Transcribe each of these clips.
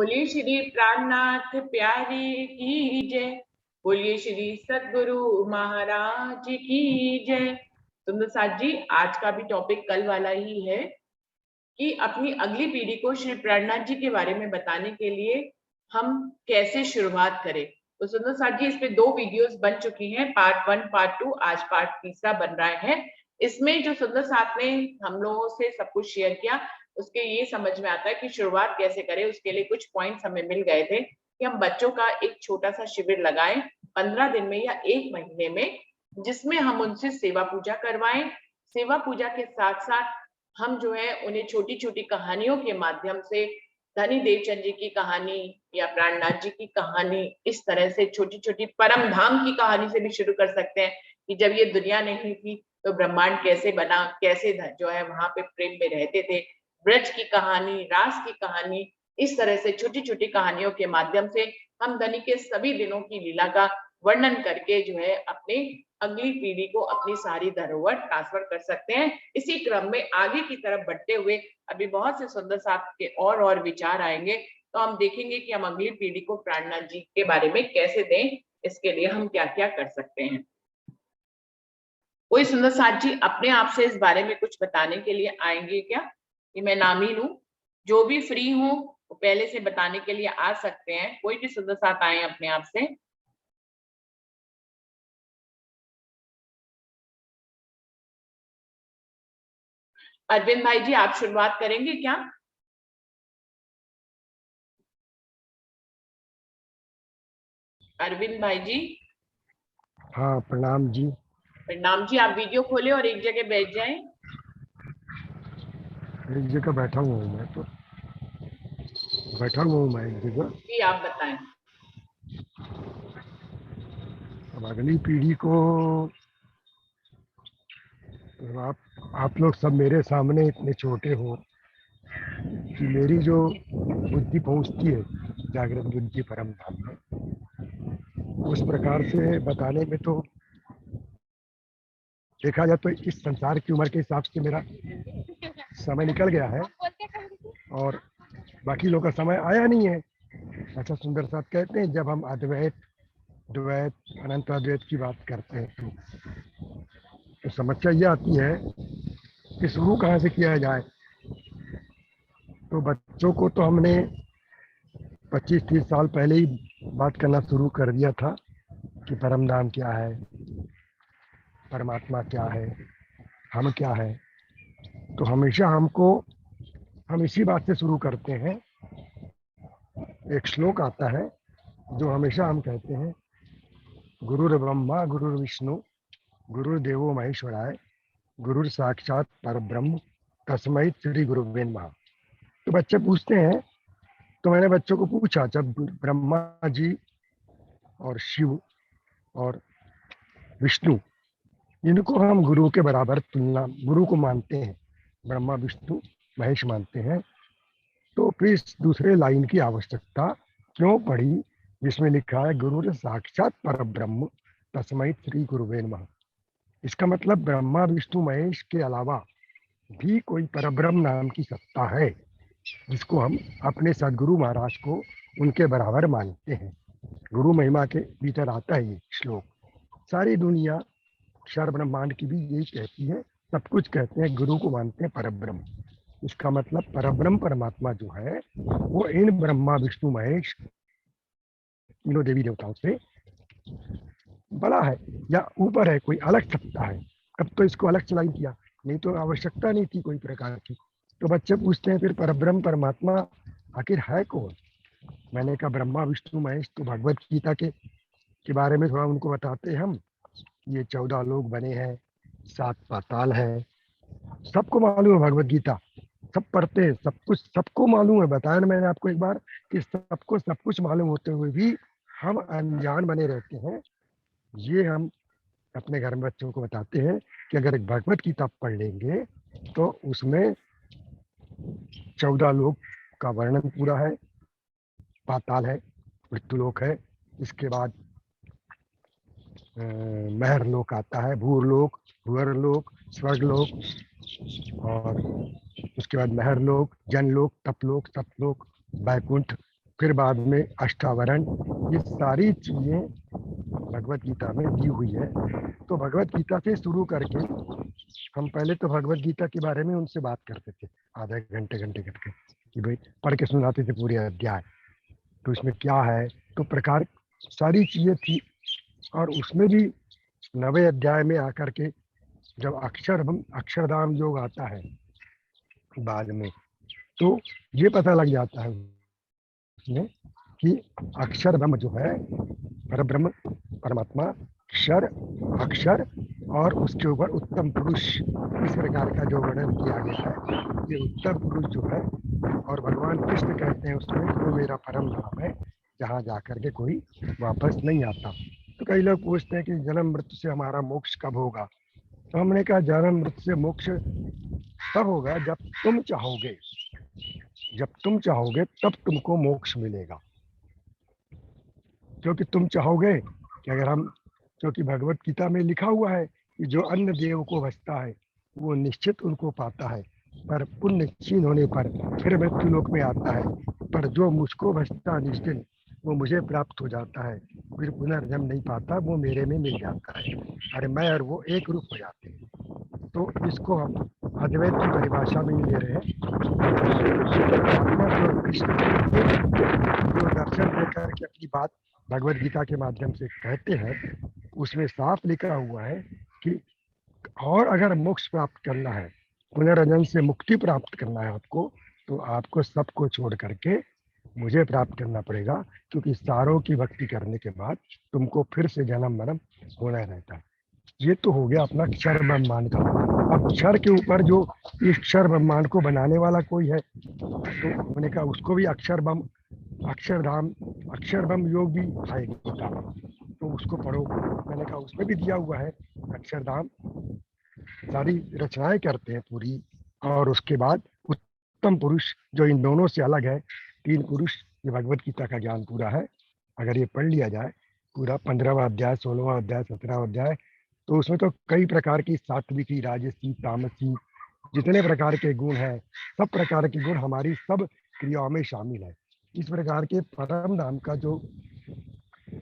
बोलिए श्री प्राणनाथ प्यारे की जय। बोलिए श्री सद्गुरु महाराज की जय। सुंदर साथ जी, आज का भी टॉपिक कल वाला ही है कि अपनी अगली पीढ़ी को श्री प्राणनाथ जी के बारे में बताने के लिए हम कैसे शुरुआत करें। तो सुंदर साथ जी, इस पे 2 वीडियोस बन चुकी हैं, पार्ट 1 पार्ट 2, आज पार्ट तीसरा बन रहा है। इसमें जो सुंदर साथ ने हम लोगों से सब कुछ शेयर किया, उसके ये समझ में आता है कि शुरुआत कैसे करें। उसके लिए कुछ पॉइंट्स हमें मिल गए थे कि हम बच्चों का एक छोटा सा शिविर लगाएं 15 दिन में या 1 महीने में, जिसमें हम उनसे सेवा पूजा करवाएं। सेवा पूजा के साथ साथ हम जो है उन्हें छोटी छोटी कहानियों के माध्यम से धनी देवचंद जी की कहानी या प्राणनाथ जी की कहानी, इस तरह से छोटी छोटी परम धाम की कहानी से भी शुरू कर सकते हैं कि जब ये दुनिया नहीं थी तो ब्रह्मांड कैसे बना, कैसे जो है वहां पे प्रेम में रहते थे। ब्रज की कहानी, रास की कहानी, इस तरह से छोटी छोटी कहानियों के माध्यम से हम धनी के सभी दिनों की लीला का वर्णन करके जो है अपने अगली पीढ़ी को अपनी सारी धरोहर ट्रांसफर कर सकते हैं। इसी क्रम में आगे की तरफ बढ़ते हुए अभी बहुत से सुंदर साथ के और विचार आएंगे, तो हम देखेंगे कि हम अगली पीढ़ी को प्राणनाथ जी के बारे में कैसे दें, इसके लिए हम क्या क्या कर सकते हैं। कोई सुंदर साथ जी अपने आप से इस बारे में कुछ बताने के लिए आएंगे क्या? कि मैं नामी लूं, जो भी फ्री हो वो पहले से बताने के लिए आ सकते हैं। कोई भी सुंदर साथ आए अपने आप से। अरविंद भाई जी, आप शुरुआत करेंगे क्या? अरविंद भाई जी। हाँ, प्रणाम जी। प्रणाम जी। आप वीडियो खोले और एक जगह बैठ जाएं। एक जगह बैठा हुआ हूँ, मैं तो बैठा हुआ हूँ मैं एक जगह। जी आप बताएं। अब अगली पीढ़ी को तो आप लोग सब मेरे सामने इतने छोटे हो कि मेरी जो बुद्धि पहुँचती है जागृत बुद्धि परम धाम में, उस प्रकार से बताने में तो देखा जाए तो इस संसार की उम्र के हिसाब से मेरा समय निकल गया है और बाकी लोग का समय आया नहीं है। ऐसा सुंदर साथ कहते हैं, जब हम अद्वैत द्वैत अनंत अद्वैत की बात करते हैं तो समस्या ये आती है कि शुरू कहाँ से किया जाए। तो बच्चों को तो हमने 25-30 साल पहले ही बात करना शुरू कर दिया था कि परम धाम क्या है, परमात्मा क्या है, हम क्या है। तो हमेशा हम इसी बात से शुरू करते हैं। एक श्लोक आता है जो हमेशा हम कहते हैं, गुरुर् ब्रह्मा गुरुर् विष्णु गुरुर्देवो महेश्वराय गुरुर साक्षात परब्रह्म तस्मै श्री गुरुवे नमः। तो बच्चे पूछते हैं, तो मैंने बच्चों को पूछा, जब ब्रह्मा जी और शिव और विष्णु, इनको हम गुरु के बराबर तुलना, गुरु को मानते हैं, ब्रह्मा विष्णु महेश मानते हैं, तो फिर इस दूसरे लाइन की आवश्यकता क्यों पड़ी जिसमें लिखा है गुरु साक्षात परब्रह्म तस्मै श्री गुरुवे नमः। इसका मतलब ब्रह्मा विष्णु महेश के अलावा भी कोई परब्रह्म नाम की सत्ता है जिसको हम अपने सदगुरु महाराज को उनके बराबर मानते हैं। गुरु महिमा के भीतर आता है ये श्लोक। सारी दुनिया क्षर ब्रह्मांड की भी यही कहती है, सब कुछ कहते हैं गुरु को मानते हैं परब्रह्म। इसका मतलब परब्रह्म परमात्मा जो है वो इन ब्रह्मा विष्णु महेश तीनों देवी देवताओं से बड़ा है या ऊपर है, कोई अलग सत्ता है। अब तो इसको अलग चलाई किया, नहीं तो आवश्यकता नहीं थी कोई प्रकार की। तो बच्चे पूछते हैं फिर परब्रह्म परमात्मा आखिर है कौन? मैंने कहा ब्रह्मा विष्णु महेश। तो भगवत गीता के बारे में थोड़ा उनको बताते हैं हम। ये 14 लोग बने हैं, 7 पाताल है, सबको मालूम है भगवत गीता, सब पढ़ते हैं, सब कुछ सबको मालूम है। बताया ना मैंने आपको एक बार कि सबको सब कुछ मालूम होते हुए भी हम अनजान बने रहते हैं। ये हम अपने घर में बच्चों को बताते हैं कि अगर एक भगवत गीता पढ़ लेंगे तो उसमें 14 लोग का वर्णन पूरा है। पाताल है, मृत्युलोक है, इसके बाद महर लोक आता है, भूरलोक, भूअरलोक, स्वर्गलोक, और उसके बाद महर लोक, जनलोक, तपलोक, सतलोक, बैकुंठ, फिर बाद में अष्टावरण, ये सारी चीजें भगवत गीता में दी हुई है। तो भगवत गीता से शुरू करके हम पहले तो भगवत गीता के बारे में उनसे बात करते थे, आधे घंटे करके, कि भाई पढ़ के सुनाते थे पूरे अध्याय, तो इसमें क्या है, तो प्रकार सारी चीजें थी। और उसमें भी 9वें अध्याय में आकर के जब अक्षरधाम योग आता है बाद में, तो ये पता लग जाता है उसमें कि अक्षर ब्रह्म जो है, परब्रह्म परमात्मा, क्षर अक्षर और उसके ऊपर उत्तम पुरुष, इस प्रकार का जो वर्णन किया गया है, ये उत्तम पुरुष जो है, और भगवान कृष्ण कहते हैं उसमें वो मेरा परम धाम है, जहाँ जाकर के कोई वापस नहीं आता। तो कई लोग पूछते हैं कि जन्म मृत्यु से हमारा मोक्ष कब होगा, तो हमने कहा जन्म मृत्यु से मोक्ष तब होगा जब तुम चाहोगे, जब तुम चाहोगे तब तुमको मोक्ष मिलेगा। क्योंकि तुम चाहोगे कि अगर हम, क्योंकि भगवत गीता में लिखा हुआ है कि जो अन्न देव को भजता है वो निश्चित उनको पाता है, पर पुण्य क्षीण होने पर फिर मृत्यु लोक में आता है, पर जो मुझको भजता निश्चित वो मुझे प्राप्त हो जाता है, फिर पुनर्जन्म नहीं पाता, वो मेरे में मिल जाता है। अरे मैं और वो एक रूप हो जाते हैं। तो इसको हम अद्वैत की परिभाषा में ले रहे हैं। जो कृष्ण जो दर्शन देकर के अपनी बात भगवत गीता के माध्यम से कहते हैं, उसमें साफ लिखा हुआ है कि और अगर मोक्ष प्राप्त करना है, पुनर्जन्म से मुक्ति प्राप्त करना है आपको, तो आपको सबको छोड़ करके मुझे प्राप्त करना पड़ेगा, क्योंकि सारों की भक्ति करने के बाद तुमको फिर से जन्म मरण होना रहता है। ये तो हो गया अपना क्षर ब्रह्मांड का। अब क्षर के ऊपर जो इस क्षर ब्रह्मांड को बनाने वाला कोई है, तो मैंने कहा उसको भी अक्षरधाम योग भी है गीता, तो उसको पढ़ो। मैंने कहा उसमें भी दिया हुआ है अक्षरधाम, सारी रचनाएं करते हैं पूरी, और उसके बाद उत्तम पुरुष जो इन दोनों से अलग है, 3 पुरुष, ये भगवत गीता का ज्ञान पूरा है। अगर ये पढ़ लिया जाए पूरा 15वां अध्याय, 16वां अध्याय, 17वां अध्याय, तो उसमें तो कई प्रकार की सात्विकी, राजसी, तामसी, जितने प्रकार के गुण हैं, सब प्रकार के गुण हमारी सब क्रियाओं में शामिल है। इस प्रकार के परम धाम का जो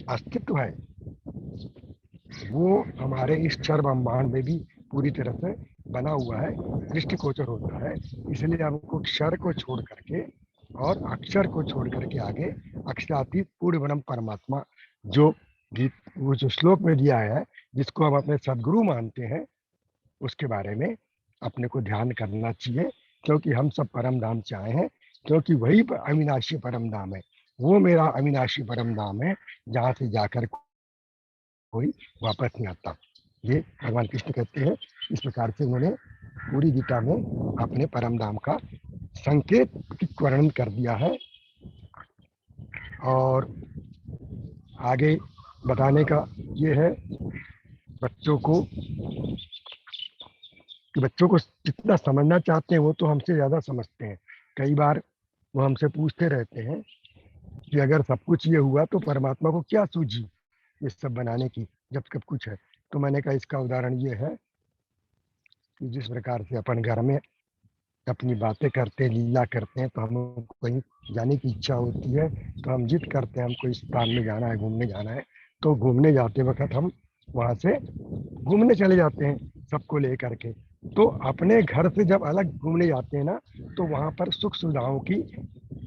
अस्तित्व है वो हमारे इस क्षर ब्रह्मांड में भी पूरी तरह से बना हुआ है, दृष्टिगोचर होता है। इसलिए हमको क्षर को छोड़ करके और अक्षर को छोड़ करके आगे अक्षरातीत पूर्ण ब्रह्म परमात्मा जो वो जो श्लोक में दिया है, जिसको हम अपने सदगुरु मानते हैं, उसके बारे में अपने को ध्यान करना चाहिए। क्योंकि हम सब परम धाम से आए हैं, क्योंकि वही अविनाशी परम धाम है, वो मेरा अविनाशी परम धाम है, जहाँ से जाकर कोई वापस नहीं आता। ये भगवान कृष्ण कहते हैं। इस प्रकार से उन्होंने पूरी गीता में अपने परम धाम का संकेत वर्णन कर दिया है। और आगे बताने का ये है बच्चों को, कि बच्चों को जितना समझना चाहते हैं वो तो हमसे ज़्यादा समझते हैं। कई बार वो हमसे पूछते रहते हैं कि अगर सब कुछ ये हुआ तो परमात्मा को क्या सूझी ये सब बनाने की, जब सब कुछ है। तो मैंने कहा इसका उदाहरण ये है कि जिस प्रकार से अपन घर में अपनी बातें करते हैं, लीला करते हैं, तो हमको कहीं जाने की इच्छा होती है तो हम जिद करते हैं हमको इस स्थान में जाना है, घूमने जाना है, तो घूमने जाते वक्त हम वहाँ से घूमने चले जाते हैं सबको ले करके। तो अपने घर से जब अलग घूमने जाते हैं ना, तो वहाँ पर सुख सुविधाओं की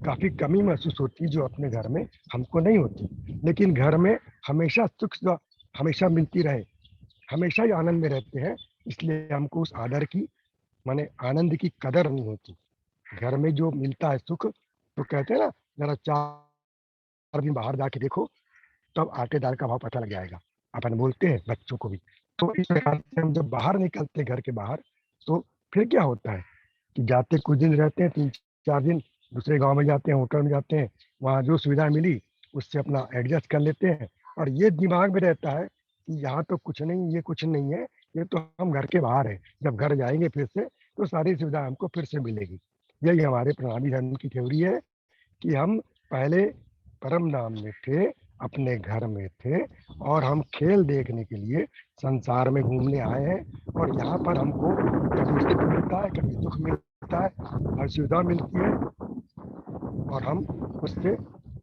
काफ़ी कमी महसूस होती है, जो अपने घर में हमको नहीं होती। लेकिन घर में हमेशा सुख हमेशा मिलती रहे, हमेशा ही आनंद में रहते हैं, इसलिए हमको उस आदर की, माने आनंद की कदर नहीं होती। घर में जो मिलता है सुख, तो कहते हैं ना, जरा 4 दिन बाहर जाके देखो तब आटे दाल का भाव पता लग जाएगा, अपन बोलते हैं बच्चों को भी। तो इस प्रकार से हम जब बाहर निकलते घर के बाहर, तो फिर क्या होता है कि जाते कुछ दिन रहते हैं, 3-4 दिन दूसरे गांव में जाते हैं, होटल में जाते हैं, वहाँ जो सुविधा मिली उससे अपना एडजस्ट कर लेते हैं। और ये दिमाग में रहता है कि यहाँ तो कुछ नहीं, ये कुछ नहीं है, ये तो हम घर के बाहर है, जब घर जाएंगे फिर से तो सारी सुविधा हमको फिर से मिलेगी। यही हमारे प्रणाली धर्म की थ्योरी है कि हम पहले परम धाम में थे, अपने घर में थे, और हम खेल देखने के लिए संसार में घूमने आए हैं। और यहाँ पर हमको कभी सुख मिलता है, कभी दुख मिलता है, हर सुविधा मिलती है, और हम उससे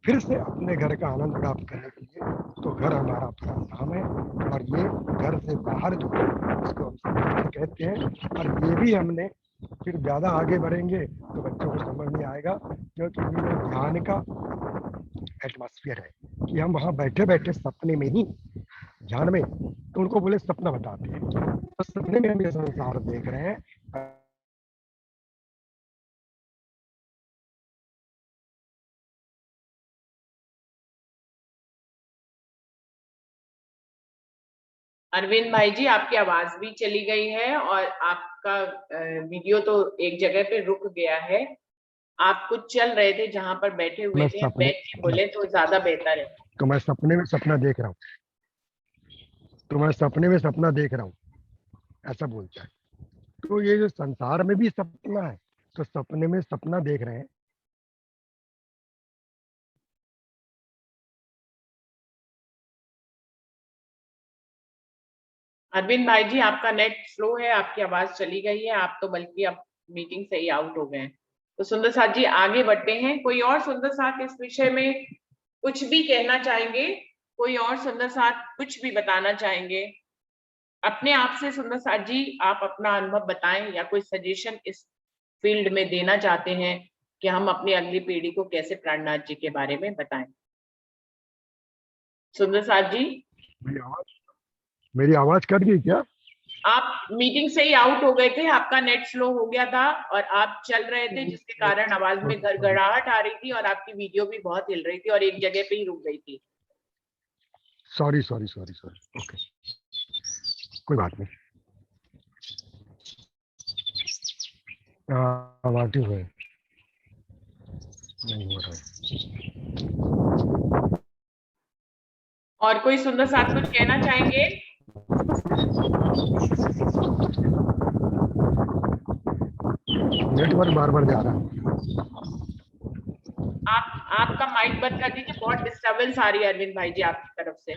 फिर से अपने घर का आनंद प्राप्त करने के लिए। तो घर हमारा अपना धाम है, और ये घर से बाहर जो है इसको हम संसार कहते हैं। और ये भी हमने फिर ज्यादा आगे बढ़ेंगे तो बच्चों को समझ में आएगा, क्योंकि ये ध्यान का एटमॉस्फेयर है कि हम वहां बैठे बैठे सपने में ही ध्यान में, तो उनको बोले सपना बताते हैं, तो सपने में हम ये संसार देख रहे हैं। अरविंद भाई जी, आपकी आवाज भी चली गई है और आपका वीडियो तो एक जगह पे रुक गया है। आप कुछ चल रहे थे जहां पर बैठे हुए मैं थे, सपने बैठ के बोले तो ज्यादा बेहतर है। तो मैं सपने में सपना देख रहा हूँ, तो मैं सपने में सपना देख रहा हूँ, ऐसा बोलता है। तो ये जो संसार में भी सपना है, तो सपने में सपना देख रहे हैं। अरविंद भाई जी, आपका नेट स्लो है, आपकी आवाज चली गई है, आप तो बल्कि अब मीटिंग से ही आउट हो गए हैं। तो सुंदर साथ जी आगे बढ़ते हैं। कोई और सुंदर साथ इस विषय में कुछ भी कहना चाहेंगे? कोई और सुंदर साथ कुछ भी बताना चाहेंगे अपने आप से? सुंदर साथ जी, आप अपना अनुभव बताएं या कोई सजेशन इस फील्ड में देना चाहते हैं कि हम अपनी अगली पीढ़ी को कैसे प्राणनाथ जी के बारे में बताएं। सुंदर साथ जी, मेरी आवाज कट गई क्या? आप मीटिंग से ही आउट हो गए थे, आपका नेट स्लो हो गया था और आप चल रहे थे, जिसके कारण आवाज में गड़गड़ाहट आ रही थी और आपकी वीडियो भी बहुत हिल रही थी और एक जगह पे ही रुक गई थी। Sorry sorry sorry sorry, okay, कोई बात नहीं। आवाज है नहीं हो रहा है। और कोई सुंदर साथ कुछ कहना चाहेंगे? नेटवर्क बार बार जा रहा है। आपका माइक बंद कर दीजिए, बहुत डिस्टरबेंस आ रही है अरविंद भाई जी आपकी तरफ से।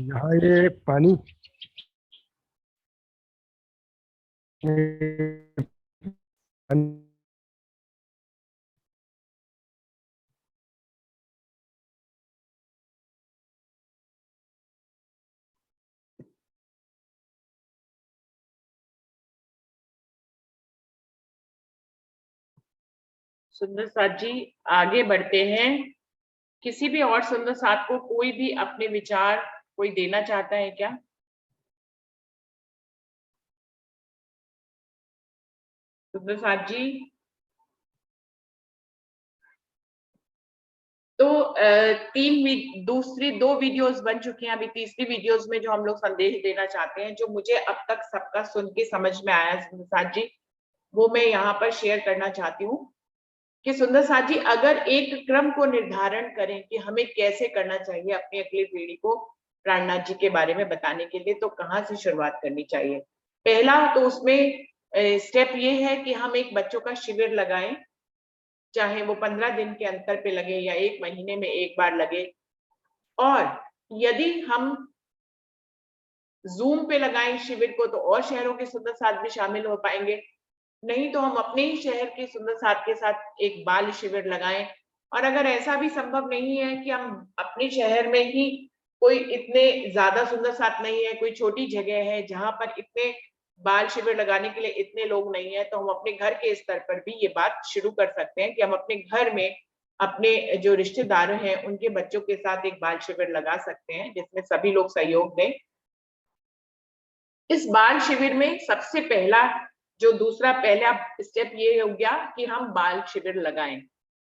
यहाँ ये पानी सुंदर साथ जी आगे बढ़ते हैं। किसी भी और सुंदर साथ को कोई भी अपने विचार कोई देना चाहता है क्या? सुंदर साथ जी, तो दूसरी 2 वीडियोस बन चुकी हैं, अभी तीसरी वीडियोस में जो हम लोग संदेश देना चाहते हैं, जो मुझे अब तक सबका सुन के समझ में आया सुंदर साथ जी, वो मैं यहाँ पर शेयर करना चाहती हूँ कि सुंदर साथ जी अगर एक क्रम को निर्धारण करें कि हमें कैसे करना चाहिए अपनी अगली पीढ़ी को प्राणनाथ जी के बारे में बताने के लिए, तो कहाँ से शुरुआत करनी चाहिए? पहला तो उसमें स्टेप ये है कि हम एक बच्चों का शिविर लगाएं, चाहे वो 15 दिन के अंतर पे लगे या 1 महीने में एक बार लगे। और यदि हम जूम पे लगाएं शिविर को तो और शहरों के सुंदर साथ भी शामिल हो पाएंगे, नहीं तो हम अपने ही शहर के सुंदर साथ के साथ एक बाल शिविर लगाएं। और अगर ऐसा भी संभव नहीं है कि हम अपने शहर में ही कोई इतने ज्यादा सुंदर साथ नहीं है, कोई छोटी जगह है जहां पर इतने बाल शिविर लगाने के लिए इतने लोग नहीं है, तो हम अपने घर के स्तर पर भी ये बात शुरू कर सकते हैं कि हम अपने घर में अपने जो रिश्तेदार हैं उनके बच्चों के साथ एक बाल शिविर लगा सकते हैं जिसमें सभी लोग सहयोग दें। इस बाल शिविर में सबसे पहला जो दूसरा पहला स्टेप ये हो गया कि हम बाल शिविर लगाएं।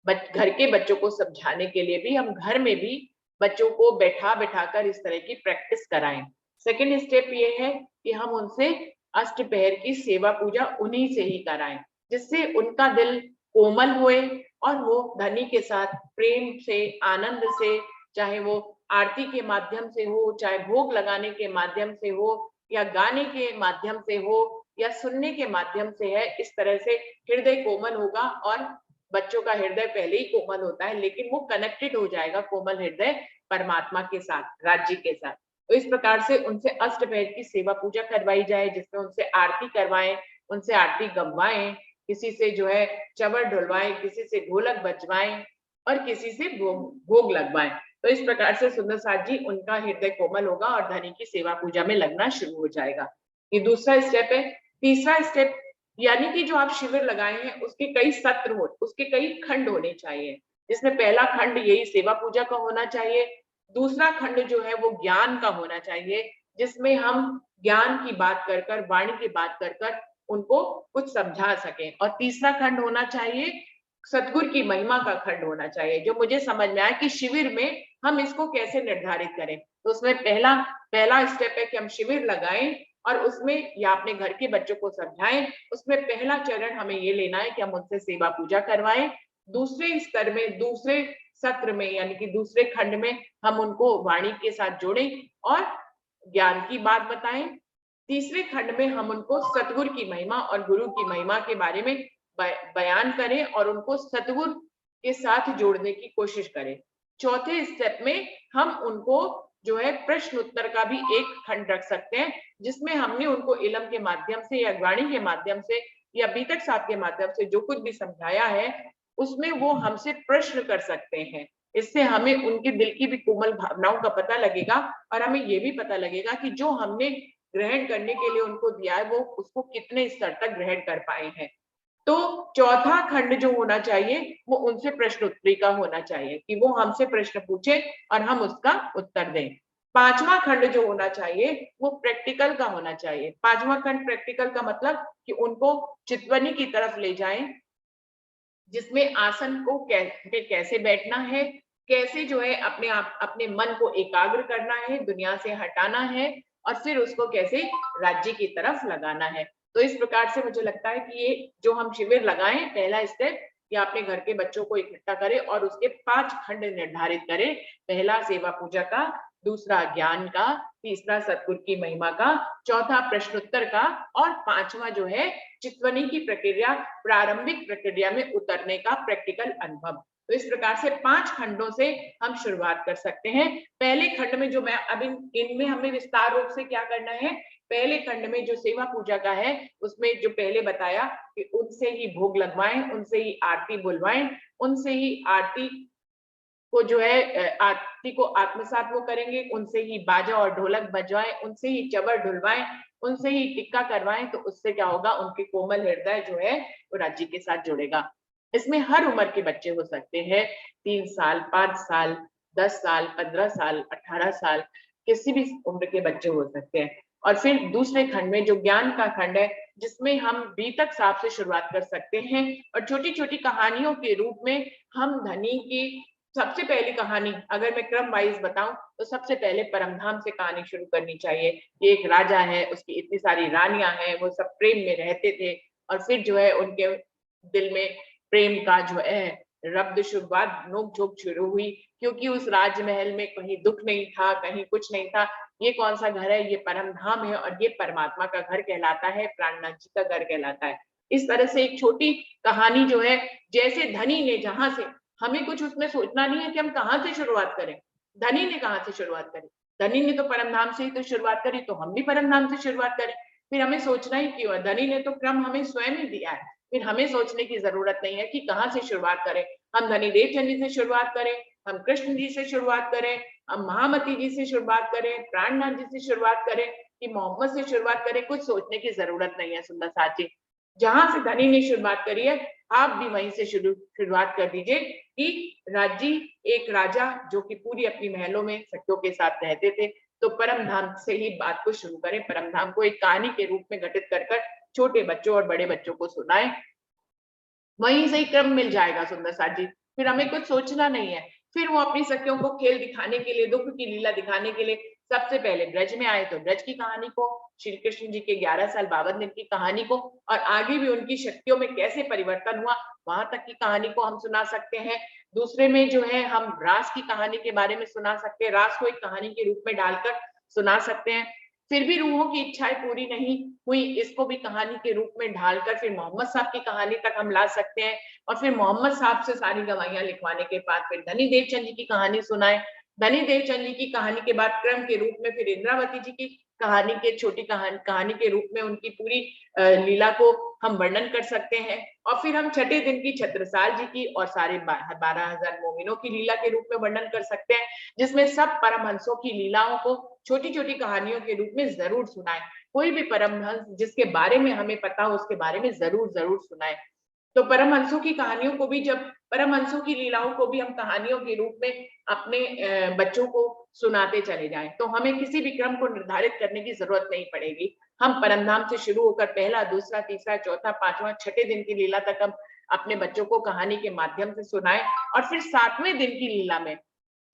घर के बच्चों को समझाने के लिए भी हम घर में भी बच्चों को बैठा बैठाकर इस तरह की प्रैक्टिस कराएं। सेकंड स्टेप ये है कि हम उनसे अष्टपहर की सेवा पूजा उन्हीं से ही कराएं, जिससे उनका दिल कोमल होए और वो धनी के साथ प्रेम से आनंद से, चाहे वो आरती के माध्यम से हो, चाहे भोग लगाने के माध्यम से हो, या गाने के माध्यम से हो, या सुनने के माध्यम से है, इस तरह से हृदय कोमल होगा। और बच्चों का हृदय पहले ही कोमल होता है, लेकिन वो कनेक्टेड हो जाएगा कोमल हृदय परमात्मा के साथ, राज्य के साथ। तो इस प्रकार से उनसे अष्टपहर की सेवा पूजा करवाई जाए, जिसमें उनसे आरती करवाएं, उनसे आरती गवाएं, किसी से जो है चवर ढुलवाएं, किसी से ढोलक बजवाएं और किसी से भोग लगवाएं। तो इस प्रकार से सुंदर साथ जी उनका हृदय कोमल होगा और धनी की सेवा पूजा में लगना शुरू हो जाएगा। ये दूसरा स्टेप है। तीसरा स्टेप यानी कि जो आप शिविर लगाए हैं उसके कई सत्र हो, उसके कई खंड होने चाहिए, जिसमें पहला खंड यही सेवा पूजा का होना चाहिए। दूसरा खंड जो है वो ज्ञान का होना चाहिए, जिसमें हम ज्ञान की बात कर कर, वाणी की बात कर कर उनको कुछ समझा सकें। और तीसरा खंड होना चाहिए सतगुरु की महिमा का खंड होना चाहिए, जो मुझे समझ में आया कि शिविर में हम इसको कैसे निर्धारित करें। तो उसमें पहला स्टेप है कि हम शिविर लगाएं और उसमें या अपने घर के बच्चों को समझाएं। उसमें पहला चरण हमें ये लेना है कि हम उनसे सेवा पूजा करवाएं। दूसरे स्तर में, दूसरे सत्र में यानी कि दूसरे खंड में हम उनको वाणी के साथ जोड़ें और ज्ञान की बात बताएं। तीसरे खंड में हम उनको सतगुरु की महिमा और गुरु की महिमा के बारे में बयान करें और उनको सतगुरु के साथ जोड़ने की कोशिश करें। चौथे स्टेप में हम उनको जो है प्रश्न उत्तर का भी एक खंड रख सकते हैं, जिसमें हमने उनको इल्म के माध्यम से या वाणी के माध्यम से या बीतक साहब के माध्यम से जो कुछ भी समझाया है उसमें वो हमसे प्रश्न कर सकते हैं। इससे हमें उनके दिल की भी कोमल भावनाओं का पता लगेगा और हमें ये भी पता लगेगा कि जो हमने ग्रहण करने के लिए उनको दिया है वो उसको कितने स्तर तक ग्रहण कर पाए हैं। तो चौथा खंड जो होना चाहिए वो उनसे प्रश्न उत्तरी का होना चाहिए कि वो हमसे प्रश्न पूछे और हम उसका उत्तर दें। पांचवा खंड जो होना चाहिए वो प्रैक्टिकल का होना चाहिए। पांचवा खंड प्रैक्टिकल का मतलब कि उनको चितवनी की तरफ ले जाएं, जिसमें आसन को कैसे बैठना है, कैसे जो है अपने आप अपने मन को एकाग्र करना है, दुनिया से हटाना है और फिर उसको कैसे राज्य की तरफ लगाना है। तो इस प्रकार से मुझे लगता है कि ये जो हम शिविर लगाएं, पहला स्टेप या अपने घर के बच्चों को इकट्ठा करें और उसके 5 खंड निर्धारित करें। पहला सेवा पूजा का, दूसरा ज्ञान का, तीसरा सतगुरु की महिमा का, चौथा प्रश्नोत्तर का और पांचवा जो है चितवनी की प्रक्रिया, प्रारंभिक प्रक्रिया में उतरने का प्रैक्टिकल अनुभव। तो इस प्रकार से 5 खंडों से हम शुरुआत कर सकते हैं। पहले खंड में जो मैं अब इनमें हमें विस्तार रूप से क्या करना है, पहले खंड में जो सेवा पूजा का है उसमें जो पहले बताया कि उनसे ही भोग लगवाएं, उनसे ही आरती बुलवाएं, उनसे ही आरती को जो है आरती को आत्मसात वो करेंगे, उनसे ही बाजा और ढोलक बजवाएं, उनसे ही चवर ढुलवाएं, उनसे ही टिक्का करवाएं। तो उससे क्या होगा, उनके कोमल हृदय जो है वो राज्य के साथ जुड़ेगा। इसमें हर उम्र के बच्चे हो सकते हैं, 3 साल, 5 साल, 10 साल, 15 साल, 18 साल, किसी भी उम्र के बच्चे हो सकते हैं। और फिर दूसरे खंड में जो ज्ञान का खंड है, जिसमें हम बीतक साहब से शुरुआत कर सकते हैं और छोटी छोटी कहानियों के रूप में हम धनी की सबसे पहली कहानी अगर मैं क्रम वाइज बताऊं तो सबसे पहले परमधाम से कहानी शुरू करनी चाहिए। ये एक राजा है, उसकी इतनी सारी रानियां हैं, वो सब प्रेम में रहते थे और फिर जो है उनके दिल में प्रेम का जो है रब्द शुरुआत नोक झोंक शुरू हुई, क्योंकि उस राजमहल में कहीं दुख नहीं था, कहीं कुछ नहीं था। ये कौन सा घर है, ये परमधाम है और ये परमात्मा का घर कहलाता है, प्राणनाथ जी का घर कहलाता है। इस तरह से एक छोटी कहानी जो है, जैसे धनी ने जहां से, हमें कुछ उसमें सोचना नहीं है कि हम कहां से शुरुआत करें, धनी ने कहां से शुरुआत करी, धनी ने तो परमधाम से ही तो शुरुआत करी, तो हम भी परमधाम से शुरुआत करें। फिर हमें सोचना ही क्यों है, धनी ने तो क्रम हमें स्वयं ही दिया है, फिर हमें सोचने की जरूरत नहीं है कि कहां से शुरुआत करें। हम धनी देवचंद जी से शुरुआत करें, हम कृष्ण जी से शुरुआत करें, हम महामती जी से शुरुआत करें, प्राणनाथ जी से शुरुआत करें कि मोहम्मद से शुरुआत करें, कुछ सोचने की जरूरत नहीं है। सुंदर साथ जी, जहां से धनी ने शुरुआत करी है आप भी वहीं से शुरुआत कर दीजिए कि राज्य एक राजा जो कि पूरी अपनी महलों में सखियों के साथ रहते थे, तो परमधाम से ही बात को शुरू करें। परमधाम को एक कहानी के रूप में घटित कर छोटे बच्चों और बड़े बच्चों को सुनाएं, वहीं से ही क्रम मिल जाएगा। सुंदर साथ जी, फिर हमें कुछ सोचना नहीं है। फिर वो अपनी सखियों को खेल दिखाने के लिए, दुख की लीला दिखाने के लिए सबसे पहले ब्रज में आए तो ब्रज की कहानी को, श्री कृष्ण जी के 11 साल 52 दिन की कहानी को और आगे भी उनकी शक्तियों में कैसे परिवर्तन हुआ वहां तक की कहानी को हम सुना सकते हैं। दूसरे में जो है हम रास की कहानी के बारे में सुना सकते हैं, रास को एक कहानी के रूप में डालकर सुना सकते हैं। फिर भी रूहों की इच्छाएं पूरी नहीं हुई, इसको भी कहानी के रूप में ढालकर फिर मोहम्मद साहब की कहानी तक हम ला सकते हैं और फिर मोहम्मद साहब से सारी गवाहियां लिखवाने के बाद फिर धनी देवचंद जी की कहानी सुनाए। धनी देवचंद जी की कहानी के बाद क्रम के रूप में फिर इंद्रावती जी की कहानी के छोटी कहानी के रूप में उनकी पूरी लीला को हम वर्णन कर सकते हैं। और फिर हम छठे दिन की छत्रसाल जी की और सारे 12,000 मोमिनों की लीला के रूप में वर्णन कर सकते हैं, जिसमें सब परमहंसों की लीलाओं को छोटी-छोटी कहानियों के रूप में जरूर सुनाएं। कोई भी परमहंस जिसके बारे में हमें पता हो उसके बारे में जरूर सुनाएं। तो परमहंसों की कहानियों को भी, जब परमहंसों की लीलाओं को भी हम कहानियों के रूप में अपने बच्चों को सुनाते चले जाएं, तो हमें किसी भी क्रम को निर्धारित करने की जरूरत नहीं पड़ेगी। हम परमधाम से शुरू होकर पहला, दूसरा, तीसरा, चौथा, पांचवा, छठे दिन की लीला तक हम अपने बच्चों को कहानी के माध्यम से सुनाएं। और फिर सातवें दिन की लीला में,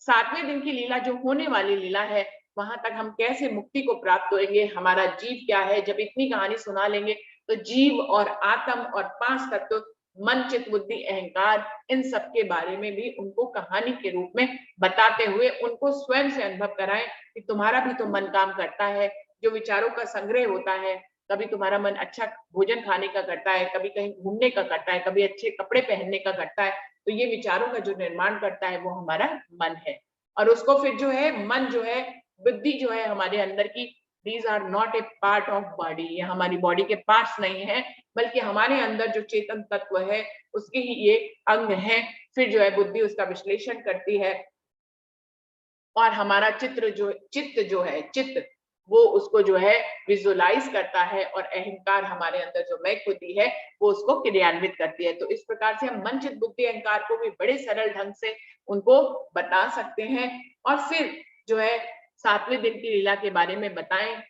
सातवें दिन की लीला जो होने वाली लीला है, वहां तक हम कैसे मुक्ति को प्राप्त होंगे, हमारा जीव क्या है। जब इतनी कहानी सुना लेंगे तो जीव और आत्म और 5 तत्व मन, चित्त, बुद्धि, अहंकार, इन सब के बारे में भी उनको कहानी के रूप में बताते हुए उनको स्वयं से अनुभव कराएं कि तुम्हारा भी तो मन काम करता है, जो विचारों का संग्रह होता है। कभी तुम्हारा मन अच्छा भोजन खाने का करता है, कभी कहीं घूमने का करता है, कभी अच्छे कपड़े पहनने का करता है। तो ये विचारों का जो निर्माण करता है वो हमारा मन है। और उसको फिर जो है मन जो है, बुद्धि जो है हमारे अंदर की, these are not a part of body, ये हमारी बॉडी के पार्ट्स नहीं है, बल्कि हमारे अंदर जो चेतन तत्व है उसके ही ये अंग है। फिर जो है बुद्धि उसका विश्लेषण करती है और हमारा चित्त जो है चित्त वो उसको जो है विजुलाइज करता है, और अहंकार हमारे अंदर जो मैं खुदी है वो उसको क्रियान्वित करती है। तो इस प्रकार से हम मन, चित्त, बुद्धि, अहंकार को भी बड़े सरल ढंग से उनको बता सकते हैं। और फिर जो है सातवें दिन की लीला के बारे में बताएं,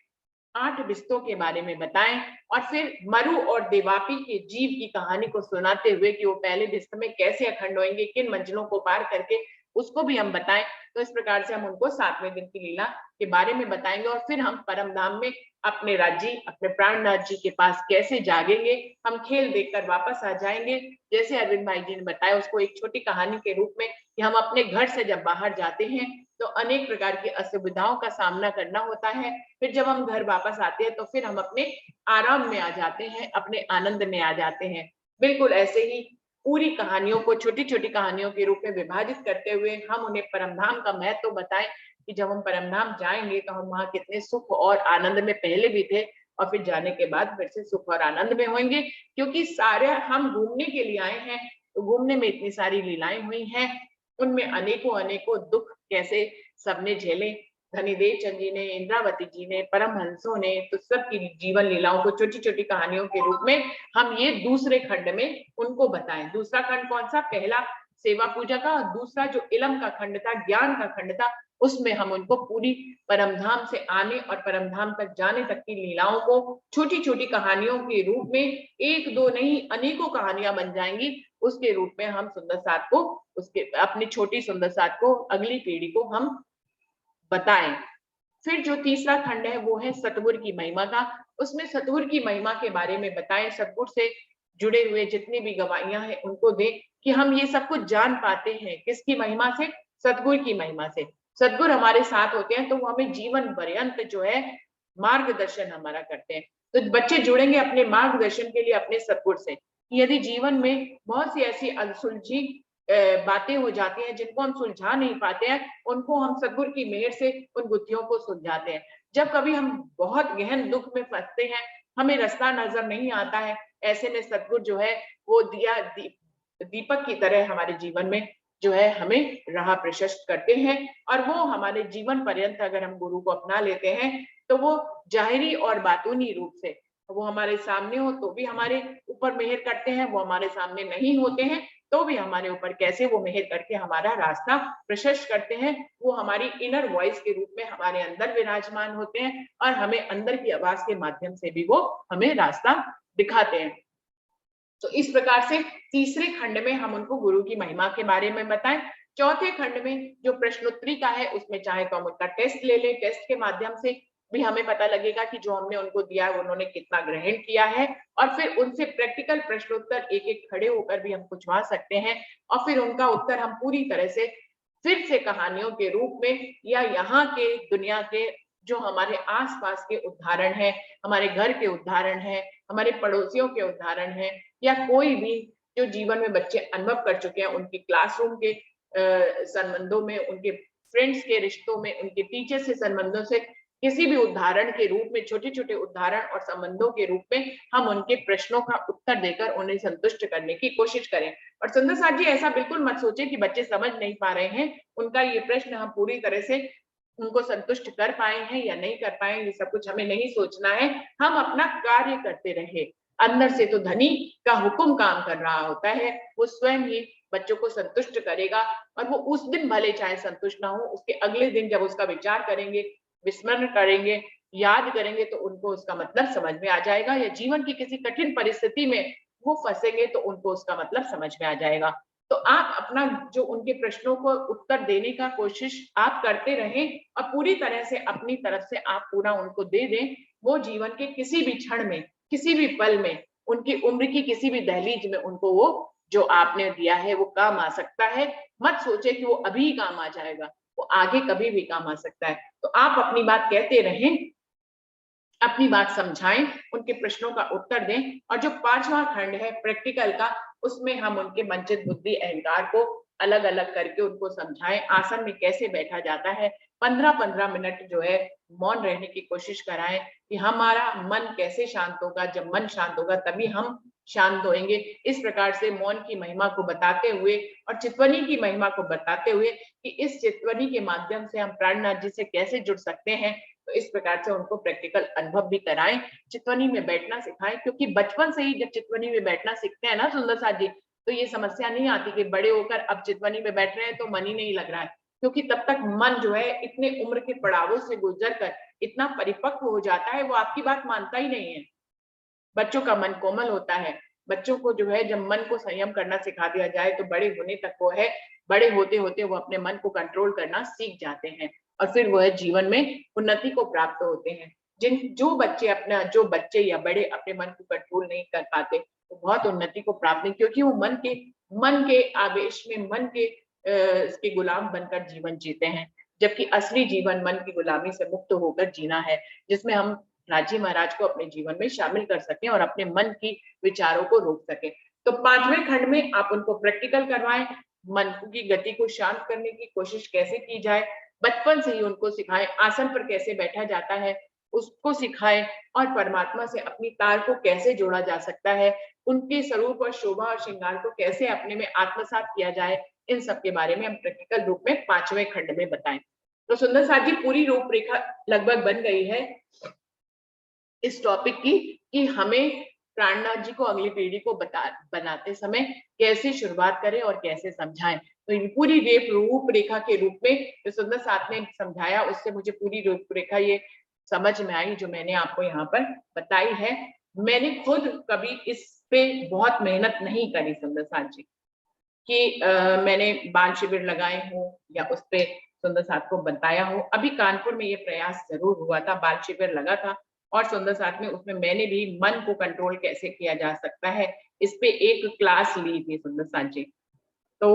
8 बिस्तों के बारे में बताएं, और फिर मरु और देवापी के जीव की कहानी को सुनाते हुए कि वो पहले बिस्त में कैसे अखंड होंगे, किन मंजिलों को पार करके, उसको भी हम बताएं। तो इस प्रकार से हम उनको सातवें दिन की लीला के बारे में बताएंगे। और फिर हम परम धाम में अपने राज्य, अपने प्राणनाथ जी के पास कैसे जागेंगे, हम खेल देखकर वापस आ जाएंगे। जैसे अरविंद भाई जी ने बताया उसको एक छोटी कहानी के रूप में कि हम अपने घर से जब बाहर जाते हैं तो अनेक प्रकार की असुविधाओं का सामना करना होता है। फिर जब हम घर वापस आते हैं तो फिर हम अपने आराम में आ जाते हैं, अपने आनंद में आ जाते हैं। बिल्कुल ऐसे ही पूरी कहानियों को छोटी छोटी कहानियों के रूप में विभाजित करते हुए हम उन्हें परमधाम का महत्व तो बताएं कि जब हम परमधाम जाएंगे तो हम वहां कितने सुख और आनंद में पहले भी थे, और फिर जाने के बाद फिर से सुख और आनंद में होंगे। क्योंकि सारे हम घूमने के लिए आए हैं, तो घूमने में इतनी सारी लीलाएं हुई हैं, उनमें अनेकों अनेकों दुख कैसे सबने झेले, धनीदेव चंद जी ने, इंद्रावती जी ने, परमहंसों ने, तो सबकी जीवन लीलाओं को छोटी छोटी कहानियों के रूप में हम ये दूसरे खंड में उनको बताएं। दूसरा खंड कौन सा? पहला सेवा पूजा का, और दूसरा जो इलम का खंड था, ज्ञान का खंड था, उसमें हम उनको पूरी परमधाम से आने और परमधाम तक जाने तक की लीलाओं को छोटी छोटी कहानियों के रूप में, एक दो नहीं अनेकों कहानियां बन जाएंगी, उसके रूप में हम सुंदर साथ को, उसके अपनी छोटी सुंदर साथ को, अगली पीढ़ी को हम बताएं। फिर जो तीसरा खंड है वो है सतगुरु की महिमा का। उसमें सतगुरु की महिमा के बारे में बताएं, सतगुरु से जुड़े हुए जितनी भी गवाहियां हैं उनको दें कि हम ये सब कुछ जान पाते हैं किसकी महिमा से? सतगुरु की महिमा से। सतगुरु हमारे साथ होते हैं तो वो हमें जीवन पर्यंत जो है मार्गदर्शन हमारा करते हैं। तो बच्चे जुड़ेंगे अपने मार्गदर्शन के लिए अपने सतगुरु से। यदि जीवन में बहुत सी ऐसी अनसुलझी बातें हो जाती हैं जिनको हम सुलझा नहीं पाते हैं, उनको हम सतगुरु की मेहर से उन गुत्थियों को सुलझाते हैं। जब कभी हम बहुत गहन दुख में फंसते हैं, हमें रास्ता नजर नहीं आता है, ऐसे में सतगुरु जो है वो दीपक की तरह हमारे जीवन में जो है हमें राह प्रशस्त करते हैं। और वो हमारे जीवन पर्यंत अगर हम गुरु को अपना लेते हैं तो वो जाहिरी और बातूनी रूप से वो हमारे सामने हो तो भी हमारे ऊपर मेहर करते हैं, वो हमारे सामने नहीं होते हैं तो भी हमारे ऊपर कैसे वो मेहर करके हमारा रास्ता प्रशस्त करते हैं। वो हमारी इनर वॉइस के रूप में हमारे अंदर विराजमान होते हैं और हमें अंदर की आवाज के माध्यम से भी वो हमें रास्ता दिखाते हैं। तो इस प्रकार से तीसरे खंड में हम उनको गुरु की महिमा के बारे में बताएं। चौथे खंड में जो प्रश्नोत्तरी का है उसमें चाहे तो हम उनका टेस्ट ले लें, टेस्ट के माध्यम से भी हमें पता लगेगा कि जो हमने उनको दिया है उन्होंने कितना ग्रहण किया है। और फिर उनसे प्रैक्टिकल प्रश्नोत्तर एक एक खड़े होकर भी हम पूछवा सकते हैं, और फिर उनका उत्तर हम पूरी तरह से फिर से कहानियों के रूप में या यहाँ के दुनिया के जो हमारे आसपास के उदाहरण है, हमारे घर के उदाहरण है, हमारे पड़ोसियों के उदाहरण है, या कोई भी जो जीवन में बच्चे अनुभव कर चुके हैं उनकी क्लासरूम के संबंधों में, उनके फ्रेंड्स के रिश्तों में, उनके टीचर से संबंधों से, किसी भी उदाहरण के रूप में, छोटे छोटे उदाहरण और संबंधों के रूप में हम उनके प्रश्नों का उत्तर देकर उन्हें संतुष्ट करने की कोशिश करें। और सुंदर साथ जी ऐसा बिल्कुल मत सोचे कि बच्चे समझ नहीं पा रहे हैं, उनका ये प्रश्न हम पूरी तरह से उनको संतुष्ट कर पाए हैं या नहीं कर पाए, ये सब कुछ हमें नहीं सोचना है। हम अपना कार्य करते रहे। अंदर से तो धनी का हुक्म काम कर रहा होता है, वो स्वयं ही बच्चों को संतुष्ट करेगा। और वो उस दिन भले चाहे संतुष्ट ना हो, उसके अगले दिन जब उसका विचार करेंगे, विस्मरण करेंगे, याद करेंगे, तो उनको उसका मतलब समझ में आ जाएगा। या जीवन की किसी कठिन परिस्थिति में वो फंसेंगे तो उनको उसका मतलब समझ में आ जाएगा। तो आप अपना जो उनके प्रश्नों को उत्तर देने का कोशिश आप करते रहें और पूरी तरह से अपनी तरफ से आप पूरा उनको दे दें। वो जीवन के किसी भी क्षण में, किसी भी पल में, उनकी उम्र की किसी भी दहलीज में उनको वो जो आपने दिया है वो काम आ सकता है। मत सोचे कि वो अभी काम आ जाएगा, वो आगे कभी भी काम आ सकता है। तो आप अपनी बात कहते रहें, अपनी बात समझाएं, उनके प्रश्नों का उत्तर दें। और जो 5वां खंड है प्रैक्टिकल का, उसमें हम उनके मनचित बुद्धि अहंकार को अलग अलग करके उनको समझाएं। आसन में कैसे बैठा जाता है, 15-15 मिनट जो है मौन रहने की कोशिश कराएं कि हमारा मन कैसे शांत होगा, जब मन शांत होगा तभी हम शांत होएंगे। इस प्रकार से मौन की महिमा को बताते हुए और चितवनी की महिमा को बताते हुए कि इस चितवनी के माध्यम से हम प्राणनाथ जी से कैसे जुड़ सकते हैं, तो इस प्रकार से उनको प्रैक्टिकल अनुभव भी कराएं, चितवनी में बैठना सिखाएं। क्योंकि बचपन से ही जब चितवनी में बैठना सीखते हैं ना सुंदर साथ जी, तो ये समस्या नहीं आती कि बड़े होकर अब चितवनी में बैठ रहे हैं तो मन ही नहीं लग रहा है। क्योंकि तब तक मन जो है इतने उम्र के पड़ावों से गुजर कर इतना परिपक्व हो जाता है, वो आपकी बात मानता ही नहीं है। बच्चों का मन कोमल होता है। बच्चों को जो है जब मन को संयम करना सिखा दिया जाए तो बड़े होने तक वो है, बड़े होते होते वो अपने मन को कंट्रोल करना सीख जाते हैं और फिर वह जीवन में उन्नति को प्राप्त होते हैं। जो बच्चे या बड़े अपने मन को कंट्रोल नहीं कर पाते, वो बहुत उन्नति को प्राप्त नहीं, क्योंकि वो मन के आवेश में, मन के इसके गुलाम बनकर जीवन जीते हैं। जबकि असली जीवन मन की गुलामी से मुक्त होकर जीना है, जिसमें हम राजी महाराज को अपने जीवन में शामिल कर सकें और अपने मन की विचारों को रोक सकें। तो 5वें खंड में आप उनको प्रैक्टिकल करवाएं, मन की गति को शांत करने की कोशिश कैसे की जाए, बचपन से ही उनको सिखाएं, आसन पर कैसे बैठा जाता है उसको सिखाएं, और परमात्मा से अपनी तार को कैसे जोड़ा जा सकता है, उनके स्वरूप और शोभा और श्रृंगार को कैसे अपने में आत्मसात किया जाए, इन सब के बारे में हम प्रैक्टिकल रूप में 5वें खंड में बताएं। तो सुंदर साथ जी पूरी रूपरेखा लगभग बन गई है इस टॉपिक की कि हमें प्राणनाथ जी को अगली पीढ़ी को बनाते समय कैसे शुरुआत करें और कैसे समझाएं। तो ये पूरी रूपरेखा के रूप में जो सुंदर साथ ने समझाया, उससे मुझे पूरी रूपरेखा ये समझ में आई जो मैंने आपको यहाँ पर बताई है। मैंने खुद कभी इस पे बहुत मेहनत नहीं करी सुंदर साथ जी कि मैंने बाल शिविर लगाए हो या उस पे सुंदर साथ को बताया हो। अभी कानपुर में ये प्रयास जरूर हुआ था, बाल शिविर लगा था और सुंदर साथ में उसमें मैंने भी मन को कंट्रोल कैसे किया जा सकता है इस पे एक क्लास ली थी सुंदर साथ जी। तो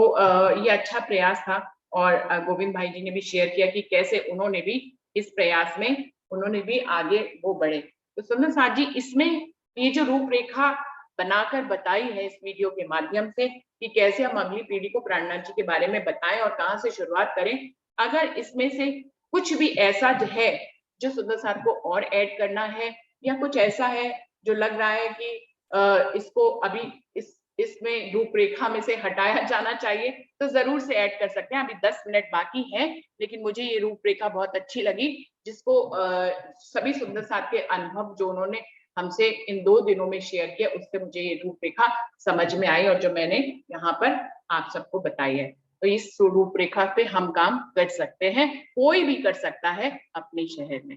ये अच्छा प्रयास था और गोविंद भाई जी ने भी शेयर किया कि कैसे उन्होंने भी इस प्रयास में उन्होंने भी आगे वो बढ़े। तो सुंदर साथ जी इसमें ये जो रूपरेखा बनाकर बताई है इस वीडियो के माध्यम से कि कैसे हम अगली पीढ़ी को प्राणनाथ जी के बारे में बताएं और कहाँ से शुरुआत करें। अगर इसमें से कुछ भी ऐसा है जो सुंदर साथ को और ऐड करना है या कुछ ऐसा है जो लग रहा है कि इसको अभी इसमें रूपरेखा में से हटाया जाना चाहिए, तो जरूर से ऐड कर सकते हैं। अभी 10 मिनट बाकी हैं, लेकिन मुझे ये रूपरेखा बहुत अच्छी लगी जिसको सभी सुंदर साथ के अनुभव जो उन्होंने हमसे इन 2 दिनों में शेयर किया, उससे मुझे ये रूपरेखा समझ में आई और जो मैंने यहाँ पर आप सबको बताई है। तो इस रूपरेखा पे हम काम कर सकते हैं, कोई भी कर सकता है अपने शहर में।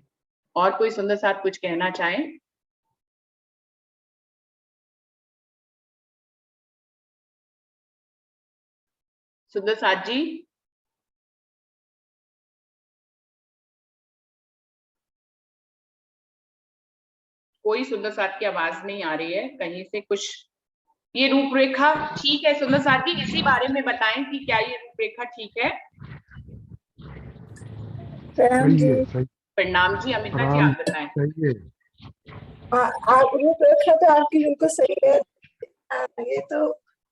और कोई सुंदर साथ कुछ कहना चाहें? सुंदर साथ जी, कोई सुंदर साथ की आवाज नहीं आ रही है कहीं से कुछ। ये रूपरेखा ठीक है सुंदर साथ जी, इसी बारे में बताएं कि क्या ये रूपरेखा ठीक है? प्रणाम जी। अमिता जी आप बताएं। सही है। आप रूपरेखा तो आपकी बिल्कुल सही है, ये तो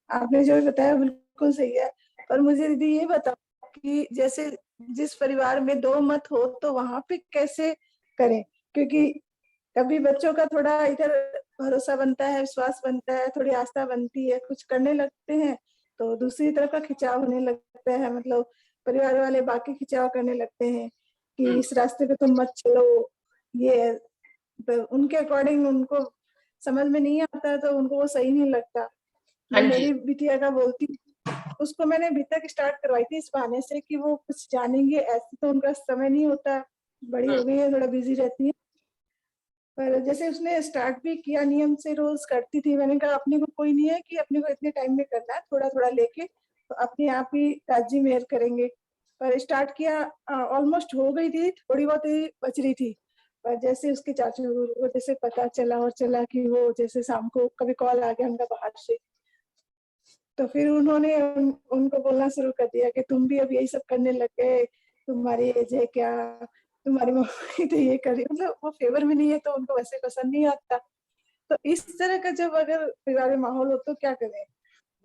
आपने जो बताया बिल्कुल सही है। पर मुझे दीदी ये बताओ कि जैसे जिस परिवार में 2 मत हो तो वहां पे कैसे करें, क्योंकि कभी बच्चों का थोड़ा इधर भरोसा बनता है, विश्वास बनता है, थोड़ी आस्था बनती है, कुछ करने लगते हैं तो दूसरी तरफ का खिंचाव होने लगता है, मतलब परिवार वाले बाकी खिंचाव करने लगते हैं कि इस रास्ते पे तुम मत चलो, ये तो उनके अकॉर्डिंग उनको समझ में नहीं आता है, तो उनको वो सही नहीं लगता। मैं मेरी बिटिया का बोलती हूँ, उसको मैंने अभी तक स्टार्ट करवाई थी इस बहाने से कि वो कुछ जानेंगे, ऐसे तो उनका समय नहीं होता, बड़ी हो गई है, थोड़ा बिजी रहती है। पर जैसे उसने स्टार्ट भी किया, नियम से रोज करती थी, मैंने कहा अपने को कोई नहीं है कि अपने को इतने टाइम में करना है, थोड़ा थोड़ा लेके तो अपने आप ही राजी मेहर करेंगे। पर स्टार्ट किया, ऑलमोस्ट हो गई थी, थोड़ी बहुत ही बच रही थी। पर जैसे उसके चाचू को जैसे पता चला और चला कि वो जैसे शाम को कभी कॉल आ गया उनका बाहर से, तो फिर उन्होंने उनको बोलना शुरू कर दिया कि तुम भी अब यही सब करने लग गए, तुम्हारी एज है क्या, तुम्हारी मम्मी तो ये करी, मतलब वो फेवर में नहीं है तो उनको वैसे पसंद नहीं आता। तो इस तरह का जब अगर परिवार में माहौल हो तो क्या करें?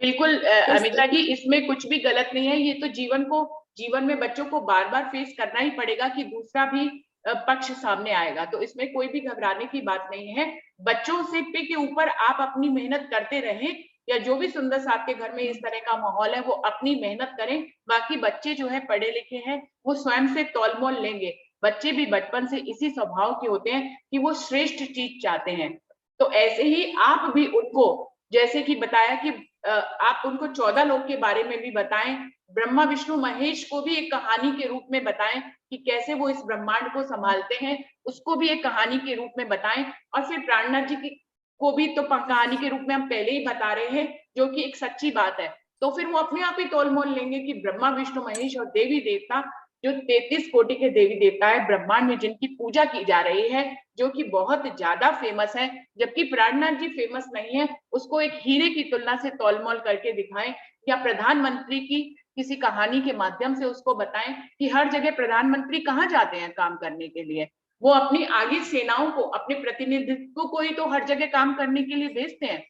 बिल्कुल अमिता जी, इसमें कुछ भी गलत नहीं है। ये तो जीवन में बच्चों को बार बार फेस करना ही पड़ेगा कि दूसरा भी पक्ष सामने आएगा, तो इसमें कोई भी घबराने की बात नहीं है। बच्चों से पे के ऊपर आप अपनी मेहनत करते रहें, या जो भी सुंदर सा आपके घर में इस तरह का माहौल है वो अपनी मेहनत करें। बाकी बच्चे जो है पढ़े लिखे हैं, वो स्वयं से तौल मोल लेंगे। बच्चे भी बचपन से इसी स्वभाव के होते हैं कि वो श्रेष्ठ चीज चाहते हैं। तो ऐसे ही आप भी उनको, जैसे कि बताया कि आप उनको 14 लोग के बारे में भी बताएं, ब्रह्मा विष्णु महेश को भी एक कहानी के रूप में बताएं कि कैसे वो इस ब्रह्मांड को संभालते हैं, उसको भी एक कहानी के रूप में बताएं। और फिर प्राणनाथ जी को भी तो कहानी के रूप में हम पहले ही बता रहे हैं, जो कि एक सच्ची बात है। तो फिर वो अपने आप ही तोल मोल लेंगे कि ब्रह्मा विष्णु महेश और देवी देवता, जो 33 कोटि के देवी देवता है ब्रह्मांड में, जिनकी पूजा की जा रही है, जो कि बहुत ज्यादा फेमस है, जबकि प्राणनाथ जी फेमस नहीं है, उसको एक हीरे की तुलना से तौलमोल करके दिखाएं। या प्रधानमंत्री की किसी कहानी के माध्यम से उसको बताएं कि हर जगह प्रधानमंत्री कहाँ जाते हैं काम करने के लिए, वो अपनी आगे सेनाओं को, अपने प्रतिनिधित्व को ही तो हर जगह काम करने के लिए भेजते हैं।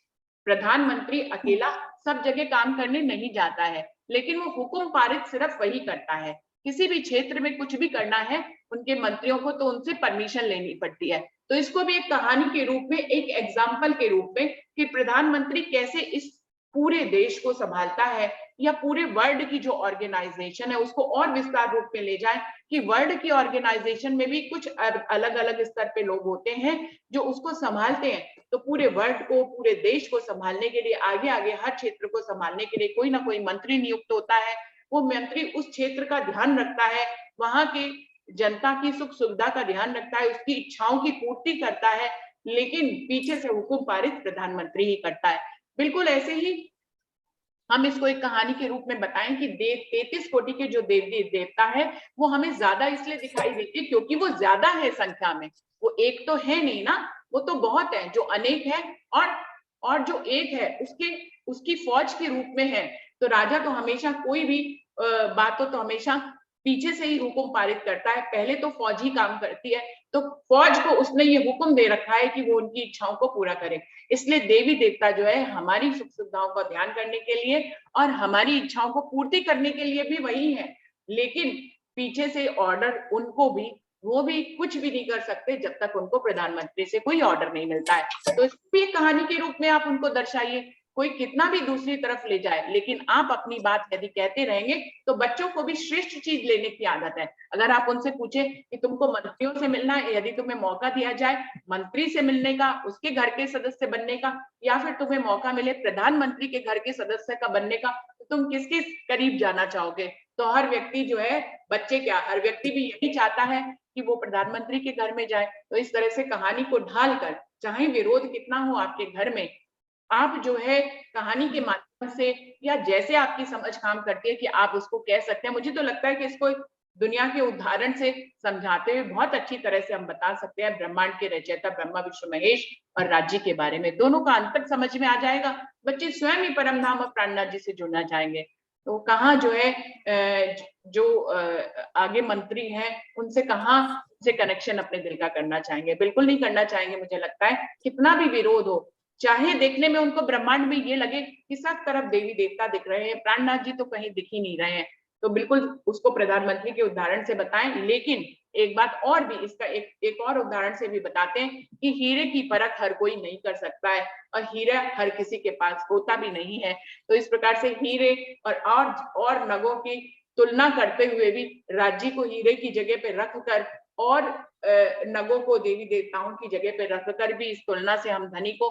प्रधानमंत्री अकेला सब जगह काम करने नहीं जाता है, लेकिन वो हुक्म पारित सिर्फ वही करता है। किसी भी क्षेत्र में कुछ भी करना है, उनके मंत्रियों को तो उनसे परमिशन लेनी पड़ती है। तो इसको भी एक कहानी के रूप में, एक एग्जाम्पल के रूप में कि प्रधानमंत्री कैसे इस पूरे देश को संभालता है, या पूरे वर्ल्ड की जो ऑर्गेनाइजेशन है उसको और विस्तार रूप में ले जाए कि वर्ल्ड की ऑर्गेनाइजेशन में भी कुछ अलग अलग स्तर पे लोग होते हैं जो उसको संभालते हैं। तो पूरे वर्ल्ड को, पूरे देश को संभालने के लिए, आगे आगे हर क्षेत्र को संभालने के लिए कोई ना कोई मंत्री नियुक्त होता है। वो मंत्री उस क्षेत्र का ध्यान रखता है, वहां की जनता की सुख सुविधा का ध्यान रखता है, उसकी इच्छाओं की पूर्ति करता है, लेकिन पीछे से हुक्म पारित प्रधानमंत्री ही करता है। बिल्कुल ऐसे ही हम इसको एक कहानी के रूप में बताएं कि 33 कोटि के जो देवी देवता है वो हमें ज्यादा इसलिए दिखाई देते क्योंकि वो ज्यादा है संख्या में, वो एक तो है नहीं ना, वो तो बहुत है। जो अनेक है और जो एक है उसकी फौज के रूप में है। तो राजा तो हमेशा कोई भी बात हो तो हमेशा पीछे से ही हुक्म पारित करता है, पहले तो फौज ही काम करती है। तो फौज को उसने ये हुक्म दे रखा है कि वो उनकी इच्छाओं को पूरा करे। इसलिए देवी देवता जो है हमारी सुख सुविधाओं का ध्यान करने के लिए और हमारी इच्छाओं को पूर्ति करने के लिए भी वही है, लेकिन पीछे से ऑर्डर उनको भी, वो भी कुछ भी नहीं कर सकते जब तक उनको प्रधानमंत्री से कोई ऑर्डर नहीं मिलता है। तो इसको भी कहानी के रूप में आप उनको दर्शाइए, कोई कितना भी दूसरी तरफ ले जाए, लेकिन आप अपनी बात यदि कहते रहेंगे तो बच्चों को भी श्रेष्ठ चीज लेने की आदत है। अगर आप उनसे पूछे कि तुमको मंत्रियों से मिलना है, यदि तुम्हें मौका दिया जाए मंत्री से मिलने का, उसके घर के सदस्य बनने का, या फिर तुम्हें मौका मिले प्रधानमंत्री के घर के सदस्य का बनने का, तो तुम किसके करीब जाना चाहोगे? तो हर व्यक्ति जो है, बच्चे क्या, हर व्यक्ति भी यही चाहता है कि वो प्रधानमंत्री के घर में जाए। तो इस तरह से कहानी को ढालकर, चाहे विरोध कितना हो आपके घर में, आप जो है कहानी के माध्यम से या जैसे आपकी समझ काम करती है कि आप उसको कह सकते हैं। मुझे तो लगता है कि इसको दुनिया के उदाहरण से समझाते हुए बहुत अच्छी तरह से हम बता सकते हैं ब्रह्मांड के रचयिता ब्रह्मा विष्णु महेश और राज्य के बारे में, दोनों का अंतर समझ में आ जाएगा। बच्चे स्वयं ही परम धाम और प्राणनाथ जी से जुड़ना चाहेंगे। तो कहाँ जो है जो आगे मंत्री हैं उनसे कहाँ से कनेक्शन अपने दिल का करना चाहेंगे? बिल्कुल नहीं करना चाहेंगे। मुझे लगता है कितना भी विरोध हो, चाहे देखने में उनको ब्रह्मांड में ये लगे कि सब तरफ देवी देवता दिख रहे हैं, प्राणनाथ जी तो कहीं दिख ही नहीं रहे हैं, तो बिल्कुल उसको प्रधानमंत्री के उदाहरण से बताएं। लेकिन एक बात और भी, इसका एक और उदाहरण से भी बताते हैं कि हीरे की परख हर कोई नहीं कर सकता है और हीरा हर किसी के पास होता भी नहीं है। तो इस प्रकार से हीरे और नगों की तुलना करते हुए भी राज्य को हीरे की जगह पे रखकर और नगों को देवी देवताओं की जगह पे रखकर भी इस तुलना से हम धनी को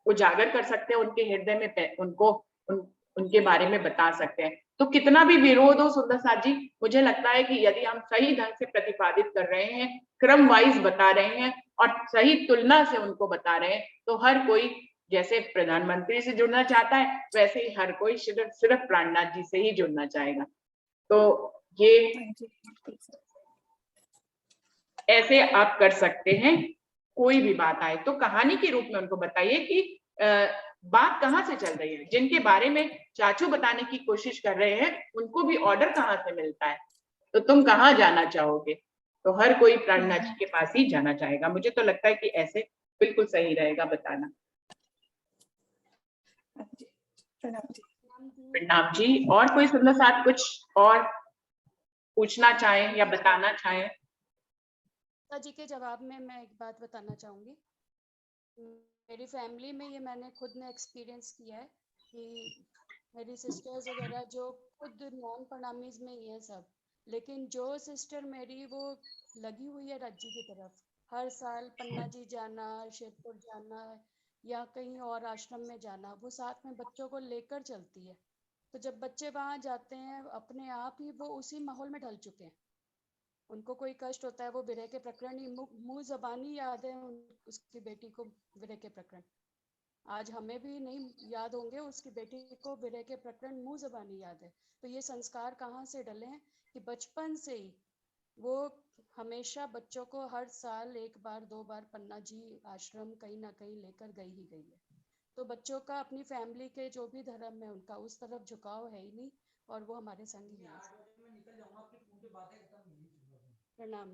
उजागर कर सकते हैं, उनके हृदय में उनके बारे में बता सकते हैं। तो कितना भी विरोध हो सुंदर साथ जी, मुझे लगता है कि यदि हम सही ढंग से प्रतिपादित कर रहे हैं, क्रम वाइज बता रहे हैं और सही तुलना से उनको बता रहे हैं, तो हर कोई जैसे प्रधानमंत्री से जुड़ना चाहता है वैसे ही हर कोई सिर्फ प्राणनाथ जी से ही जुड़ना चाहेगा। तो ये ऐसे आप कर सकते हैं। कोई भी बात आए तो कहानी के रूप में उनको बताइए कि बात कहाँ से चल रही है। जिनके बारे में चाचू बताने की कोशिश कर रहे हैं उनको भी ऑर्डर कहाँ से मिलता है, तो तुम कहाँ जाना चाहोगे, तो हर कोई प्राणनाथ जी के पास ही जाना चाहेगा। मुझे तो लगता है कि ऐसे बिल्कुल सही रहेगा बताना। प्रणाम जी। और कोई सुंदर साथ कुछ और पूछना चाहें या बताना चाहें? जी के जवाब में मैं एक बात बताना चाहूंगी। मेरी फैमिली में ये मैंने खुद ने एक्सपीरियंस किया है कि मेरी सिस्टर्स वगैरह जो खुद नॉन प्रणामीज में ही है सब, लेकिन जो सिस्टर मेरी वो लगी हुई है राज्य की तरफ, हर साल पन्ना जी जाना, शेरपुर जाना या कहीं और आश्रम में जाना, वो साथ में बच्चों को लेकर चलती है। तो जब बच्चे वहाँ जाते हैं अपने आप ही वो उसी माहौल में ढल चुके हैं। उनको कोई कष्ट होता है वो विरह के प्रकरण ही मुंह जबानी याद है उसकी बेटी को विरह के प्रकरण। आज हमें भी नहीं याद होंगे, उसकी बेटी को विरह के प्रकरण मुंह जबानी याद है। तो ये संस्कार कहाँ से डले हैं कि बचपन से ही वो हमेशा बच्चों को हर साल 1 बार 2 बार पन्ना जी आश्रम कहीं ना कहीं लेकर गई ही गई है। तो बच्चों का अपनी फैमिली के जो भी धर्म है उनका उस तरफ झुकाव है ही नहीं और वो हमारे संग ही है। प्रणाम।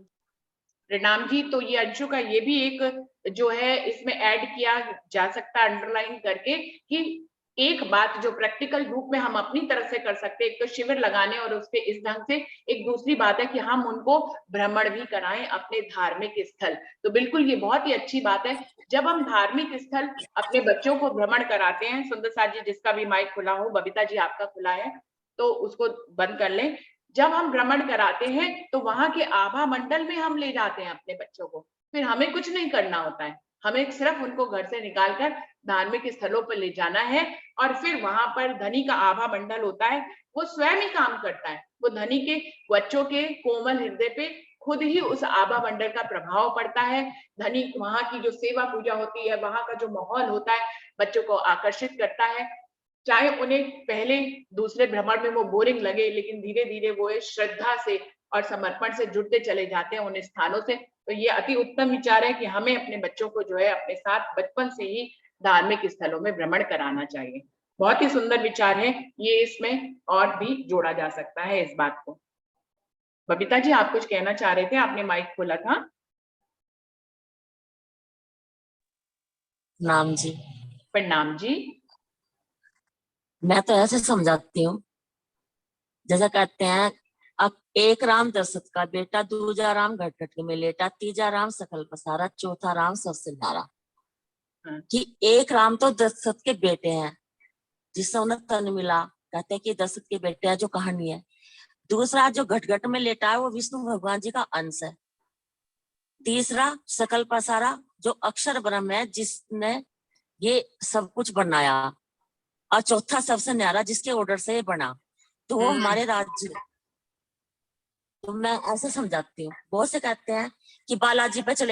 प्रणाम जी। तो ये अंशु का ये भी एक जो है इसमें ऐड किया जा सकता है अंडरलाइन करके कि एक बात जो प्रैक्टिकल रूप में हम अपनी तरफ से कर सकते हैं, एक तो शिविर लगाने और उसके इस ढंग से, एक दूसरी बात है कि हम उनको भ्रमण भी कराएं अपने धार्मिक स्थल। तो बिल्कुल ये बहुत ही अच्छी बात है। जब हम धार्मिक स्थल अपने बच्चों को भ्रमण कराते हैं, सुंदर साथ जी जिसका भी माइक खुला हो, बबीता जी आपका खुला है तो उसको बंद कर लें। जब हम भ्रमण कराते हैं तो वहां के आभा मंडल में हम ले जाते हैं अपने बच्चों को, फिर हमें कुछ नहीं करना होता है, हमें सिर्फ उनको घर से निकालकर धार्मिक स्थलों पर ले जाना है और फिर वहां पर धनी का आभा मंडल होता है, वो स्वयं ही काम करता है। वो धनी के बच्चों के कोमल हृदय पे खुद ही उस आभा मंडल का प्रभाव पड़ता है। धनी वहां की जो सेवा पूजा होती है, वहां का जो माहौल होता है बच्चों को आकर्षित करता है। चाहे उन्हें पहले दूसरे भ्रमण में वो बोरिंग लगे, लेकिन धीरे धीरे वो श्रद्धा से और समर्पण से जुड़ते चले जाते हैं उन स्थानों से। तो ये अति उत्तम विचार है कि हमें अपने बच्चों को जो है अपने साथ बचपन से ही धार्मिक स्थलों में भ्रमण कराना चाहिए। बहुत ही सुंदर विचार है ये, इसमें और भी जोड़ा जा सकता है इस बात को। बबीता जी आप कुछ कहना चाह रहे थे, आपने माइक खोला था। नाम जी। प्रणाम जी। मैं तो ऐसे समझाती हूँ, जैसा कहते हैं अब एक राम दशरथ का बेटा, दूजा राम घट घट में लेटा, तीजा राम सकल पसारा, चौथा राम सबसे न्यारा। कि एक राम तो दशरथ के बेटे हैं जिससे उन्हें तन मिला, कहते हैं कि दशरथ के बेटे हैं जो कहानी है। दूसरा जो घट घट में लेटा है वो विष्णु भगवान जी का अंश है। तीसरा सकल पसारा जो अक्षर ब्रह्म है जिसने ये सब कुछ बनाया, और चौथा सबसे न्यारा जिसके ऑर्डर से ये बना, तो वो हमारे राज्य। तो मैं ऐसे समझाती हूँ, बहुत से कहते हैं कि बालाजी पे चले